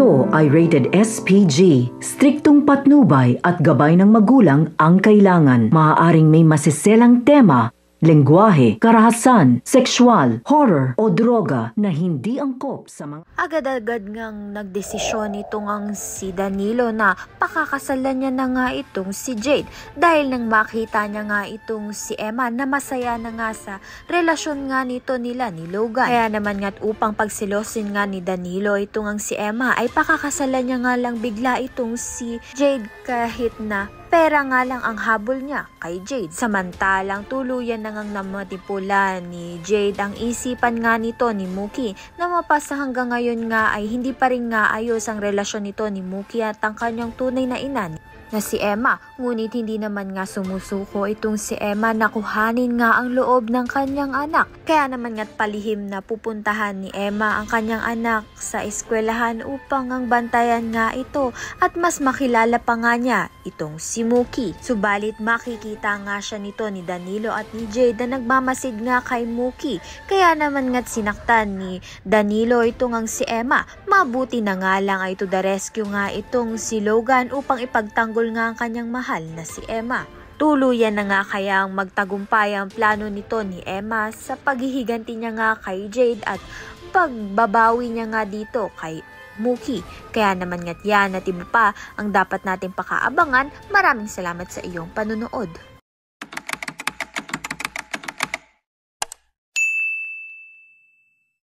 Ito ay rated SPG. Striktong patnubay at gabay ng magulang ang kailangan. Maaaring may masiselang tema, lengguwahe, karahasan, sexual, horror o droga na hindi angkop sa mga... Agad-agad ngang nagdesisyon itong ang si Danilo na pakakasalan niya na nga itong si Jade dahil nang makita niya nga itong si Emma na masaya na nga sa relasyon nga nito nila ni Logan. Kaya naman nga't upang pagsilosin nga ni Danilo itong ang si Emma ay pakakasalan niya nga lang bigla itong si Jade kahit na pera nga lang ang habol niya kay Jade. Samantalang tuluyan na ngang namatipulan ni Jade ang isipan nga nito ni Mookie na mapasa hanggang ngayon nga ay hindi pa rin nga ayos ang relasyon nito ni Mookie at ang kanyang tunay na ina na si Emma. Ngunit hindi naman nga sumusuko itong si Emma na kuhanin nga ang loob ng kanyang anak. Kaya naman nga't palihim na pupuntahan ni Emma ang kanyang anak sa eskwelahan upang ang bantayan nga ito at mas makilala pa nga niya itong si Mookie. Subalit makikita nga siya nito ni Danilo at ni Jade na nagmamasid nga kay Mookie. Kaya naman nga't sinaktan ni Danilo itong ang si Emma. Mabuti na nga lang ay to the rescue nga itong si Logan upang ipagtanggol nga ang kanyang mahal na si Emma. Tuluyan na nga kayang magtagumpay ang plano nito ni Emma sa paghihiganti niya nga kay Jade at pagbabawi niya nga dito kay Mookie. Kaya naman nga't yan at iba pa ang dapat nating pakaabangan. Maraming salamat sa iyong panunood.